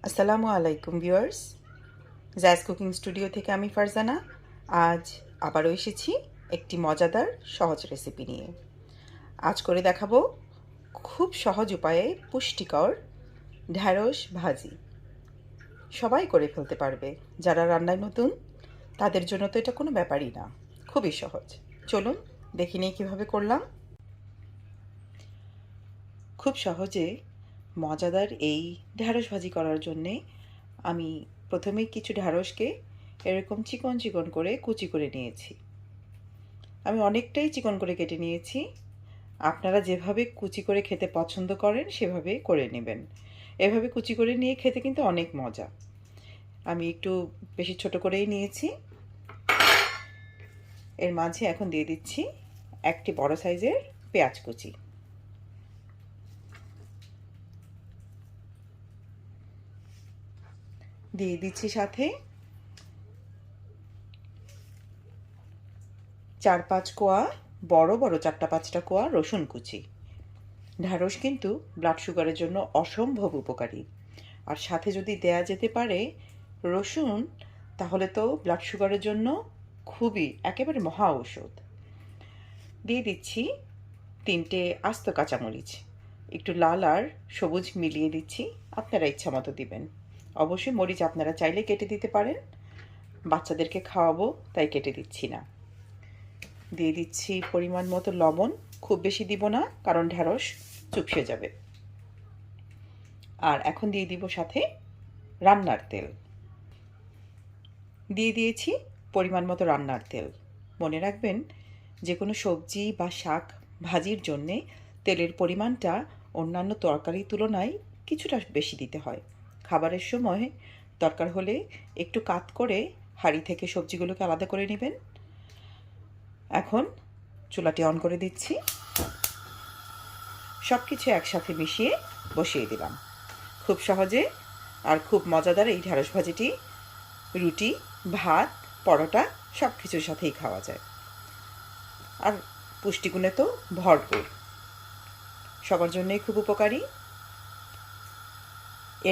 আসসালামু আলাইকুম ভিউয়ার্স, জাজ কুকিং স্টুডিও থেকে আমি ফারজানা। আজ আবারও এসেছি একটি মজাদার সহজ রেসিপি নিয়ে। আজ করে দেখাবো খুব সহজ উপায়ে পুষ্টিকর ঢ্যাঁড়স ভাজি। সবাই করে ফেলতে পারবে, যারা রান্নায় নতুন তাদের জন্য তো এটা কোনো ব্যাপারই না, খুবই সহজ। চলুন দেখে নিই কীভাবে করলাম। খুব সহজে মজাদার এই ঢ্যাঁড়স ভাজি করার জন্যে আমি প্রথমেই কিছু ঢ্যাঁড়সকে এরকম চিকন চিকন করে কুচি করে নিয়েছি। আমি অনেকটাই চিকন করে কেটে নিয়েছি। আপনারা যেভাবে কুচি করে খেতে পছন্দ করেন সেভাবে করে নেবেন। এভাবে কুচি করে নিয়ে খেতে কিন্তু অনেক মজা। আমি একটু বেশি ছোট করেই নিয়েছি। এর মাঝে এখন দিয়ে দিচ্ছি একটি বড় সাইজের পেঁয়াজ কুচি। দিয়ে দিচ্ছি সাথে 4-5 কোয়া বড় বড় 4-5টা কোয়া রসুন কুচি। ঢ্যাঁড়স কিন্তু ব্লাড সুগারের জন্য অসম্ভব উপকারী, আর সাথে যদি দেয়া যেতে পারে রসুন, তাহলে তো ব্লাড সুগারের জন্য খুবই একেবারে মহা ঔষধ। দিয়ে দিচ্ছি 3টে আস্ত কাঁচামরিচ, একটু লাল আর সবুজ মিলিয়ে দিচ্ছি, আপনারা ইচ্ছা মতো দিবেন। অবশ্যই মরিচ আপনারা চাইলে কেটে দিতে পারেন, বাচ্চাদেরকে খাওয়াবো তাই কেটে দিচ্ছি না। দিয়ে দিচ্ছি পরিমাণ মতো লবণ, খুব বেশি দিব না কারণ ঢ্যাঁড়স চুপসে যাবে। আর এখন দিয়ে দিব সাথে রান্নার তেল। দিয়ে দিয়েছি পরিমাণ মতো রান্নার তেল। মনে রাখবেন, যে কোনো সবজি বা শাক ভাজির জন্যে তেলের পরিমাণটা অন্যান্য তরকারির তুলনায় কিছুটা বেশি দিতে হয়। খাবারের সময় দরকার হলে একটু কাত করে হাঁড়ি থেকে সবজিগুলোকে আলাদা করে নেবেন। এখন চুলাটি অন করে দিচ্ছি, সব কিছু একসাথে মিশিয়ে বসিয়ে দিলাম। খুব সহজে আর খুব মজাদার এই ঢ্যাঁড়স ভাজিটি রুটি, ভাত, পরোটা সব কিছুর সাথেই খাওয়া যায়, আর পুষ্টিগুণে তো ভরপুর, সবার জন্যই খুব উপকারী।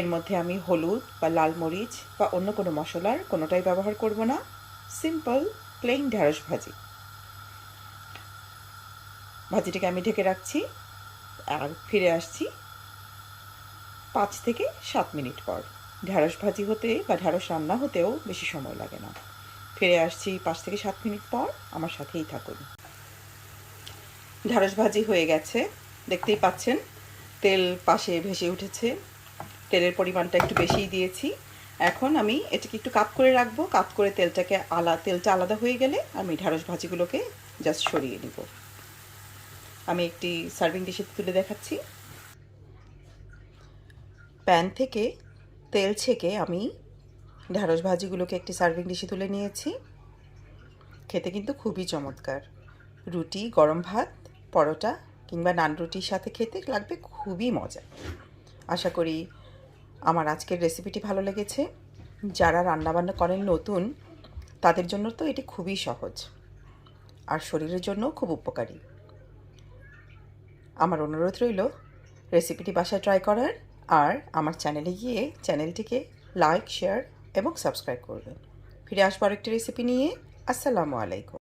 এর মধ্যে আমি হলুদ বা লাল মরিচ বা অন্য কোনো মশলার কোনোটাই ব্যবহার করব না। সিম্পল প্লেন ঢ্যাঁড়স ভাজি। ভাজিটাকে আমি ঢেকে রাখছি আর ফিরে আসছি 5 থেকে 7 মিনিট পর। ঢ্যাঁড়স ভাজি হতে বা ঢ্যাঁড়স রান্না হতেও বেশি সময় লাগে না। ফিরে আসছি 5 থেকে 7 মিনিট পর, আমার সাথেই থাকুন। ঢ্যাঁড়স ভাজি হয়ে গেছে, দেখতেই পাচ্ছেন তেল পাশে ভেসে উঠেছে। তেলের পরিমাণটা একটু বেশিই দিয়েছি। এখন আমি এটাকে একটু কাত করে রাখবো। কাত করে তেলটা আলাদা হয়ে গেলে আমি ঢ্যাঁড়স ভাজিগুলোকে জাস্ট সরিয়ে নিব। আমি একটি সার্ভিং ডিশে তুলে দেখাচ্ছি। প্যান থেকে তেল ছেঁকে আমি ঢ্যাঁড়স ভাজিগুলোকে একটি সার্ভিং ডিশে তুলে নিয়েছি। খেতে কিন্তু খুবই চমৎকার। রুটি, গরম ভাত, পরোটা কিংবা নান রুটির সাথে খেতে লাগবে খুবই মজা। আশা করি আমার আজকের রেসিপিটি ভালো লেগেছে। যারা রান্নাবান্না করেন নতুন, তাদের জন্য তো এটি খুবই সহজ আর শরীরের জন্য খুব উপকারী। আমার অনুরোধ রইল রেসিপিটি বাসায় ট্রাই করার, আর আমার চ্যানেলে গিয়ে চ্যানেলটিকে লাইক, শেয়ার এবং সাবস্ক্রাইব করবেন। ফিরে আসবো আরেকটি রেসিপি নিয়ে। আসসালামু আলাইকুম।